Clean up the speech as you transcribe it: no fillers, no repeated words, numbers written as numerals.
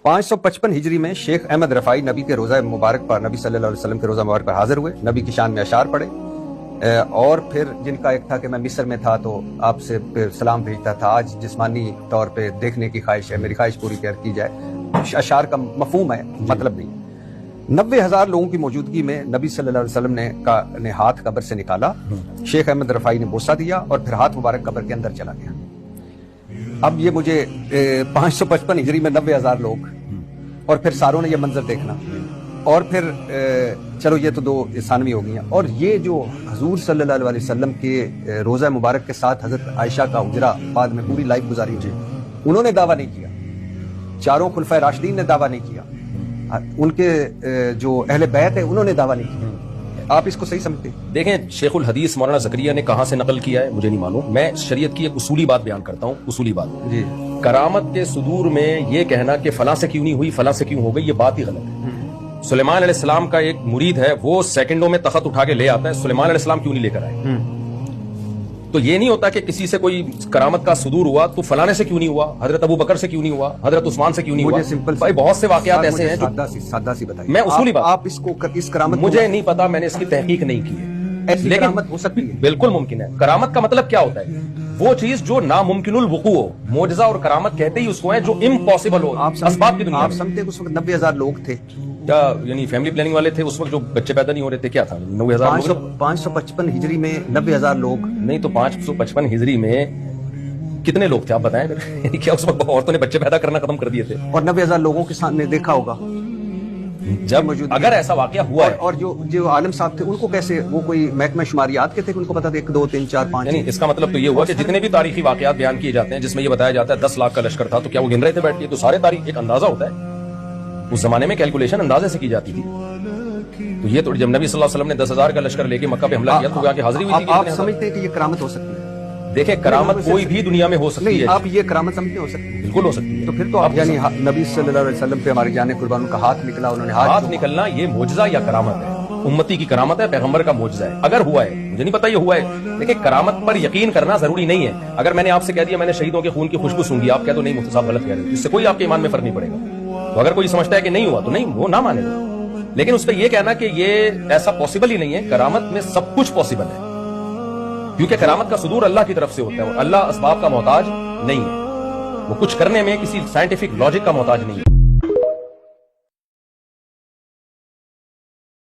555 हिजरी में शेख अहमद रफ़ाई नबी के रोज़ा मुबारक पर, नबी सल्लल्लाहु अलैहि वसल्लम के रोज़ा मुबारक पर हाजिर हुए, नबी की शान में अशार पढ़े, और फिर जिनका एक था कि मैं मिस्र में था तो आपसे सलाम भेजता था, आज जिस्मानी तौर पे देखने की ख्वाहिश है, मेरी ख्वाहिश पूरी की जाए। अशार का मफहूम है, मतलब नहीं। 90,000 लोगों की मौजूदगी में नबी सल्लल्लाहु अलैहि वसल्लम ने हाथ कब्र से निकाला, शेख अहमद रफ़ाई ने बोसा दिया और फिर हाथ मुबारक कब्र के अंदर चला गया। अब ये मुझे 555 हिजरी में 90,000 लोग और फिर सारों ने ये मंजर देखना, और फिर चलो ये तो दो सानवी हो गई हैं, और ये जो हजूर सल्लल्लाहु अलैहि वसल्लम के रोज़ा मुबारक के साथ हजरत आयशा का हुजरा बाद में पूरी लाइफ गुजारी हुई, उन्होंने दावा नहीं किया, चारों खुलफाए राशिदीन ने दावा नहीं किया, उनके जो अहले बैत है उन्होंने दावा नहीं किया। आप इसको सही समझते? देखें, शेखुल हदीस मौलाना ज़करिया ने कहां से नकल किया है मुझे नहीं मालूम, मैं शरीयत की एक उसूली बात बयान करता हूं, उसूली बात जी। करामत के सुदूर में ये कहना कि फलां से क्यों नहीं हुई, फलां से क्यों हो गई, ये बात ही गलत है। सुलेमान अलैहिस्सलाम का एक मुरीद है, वो सेकंडों में तख्त उठा के ले आता है, सुलेमान अलैहिस्सलाम क्यों नहीं लेकर आए? तो ये नहीं होता कि किसी से कोई करामत का सुदूर हुआ तो फलाने से क्यों नहीं हुआ, हजरत अबू बकर से क्यों नहीं हुआ, हजरत उस्मान से क्यों नहीं हुआ। सिंपल भाई बहुत से वाकयात ऐसे हैं जो सादा सी बताइए। मैं उसूली बात, आप इसको इस करामत मुझे नहीं पता, मैंने इसकी तहकीक नहीं की है, लेकिन करामत हो सकती है, बिल्कुल मुमकिन है। करामत का मतलब क्या होता है? वो चीज जो नामुमकिनुल वुकू हो। मोजज़ा और करामत कहते ही उसको है जो इम्पॉसिबल हो। असबाब की दुनिया आप समझते उस वक्त 90,000 लोग थे, यानी फैमिली प्लानिंग वाले थे उस वक्त, जो बच्चे पैदा नहीं हो रहे थे, क्या था 90,000? 555 हिजरी में 90,000 लोग नहीं तो 555 हिजरी में कितने लोग थे आप बताएं? क्या उस वक्त औरतों ने बच्चे पैदा करना खत्म कर दिए थे? और 90,000 लोगों के सामने देखा होगा जब अगर ऐसा वाकया हुआ है। और जो आलम साहब थे उनको कैसे, वो कोई महकमा शुमारियात के थे, उनको पता था 1 2 3 4 5? नहीं, इसका मतलब तो ये हुआ कि जितने भी तारीखी वाकयात बयान किए जाते हैं जिसमें ये बताया जाता है 10 लाख का लश्कर था, तो क्या वो गिन रहे थे बैठ के? तो सारे तारीख एक अंदाजा होता है, उस जमाने में कैलकुलेशन अंदाजे से की जाती थी। तो ये तो जब नबी सल्लल्लाहु अलैहि वसल्लम ने 10,000 का लश्कर लेके मक्का पे हमला किया तो आके हाजिरी हुई थी। आप समझते हैं कि ये करामत हो सकती है? देखिए, करामत कोई भी दुनिया में हो सकती है। आप ये करामत समझते हो सकती है? बिल्कुल हो सकती है। तो फिर तो आप यानी नबी सल्लल्लाहु अलैहि वसल्लम पे हमारी जान कुर्बान का हाथ निकला, उन्होंने हाथ निकलना ये मोजज़ा या करामत है? उम्मती की करामत है, पैगंबर का मोजज़ा है। अगर हुआ है, मुझे नहीं पता ये हुआ है, लेकिन करामत पर यकीन करना जरूरी नहीं है। अगर मैंने आपसे कह दिया मैंने शहीदों के खून की खुशबू सूंघी, आप कह दो नहीं मुफ्ती साहब गलत कह रहे हो, इससे कोई आपके ईमान में फर्क नहीं पड़ेगा। तो अगर कोई समझता है कि नहीं हुआ तो नहीं, वो ना मानेगा, लेकिन उस पर यह कहना कि ये ऐसा पॉसिबल ही नहीं है। करामत में सब कुछ पॉसिबल है, क्योंकि करामत का सुदूर अल्लाह की तरफ से होता है और अल्लाह असबाब का मोहताज नहीं है, वो कुछ करने में किसी साइंटिफिक लॉजिक का मोहताज नहीं है।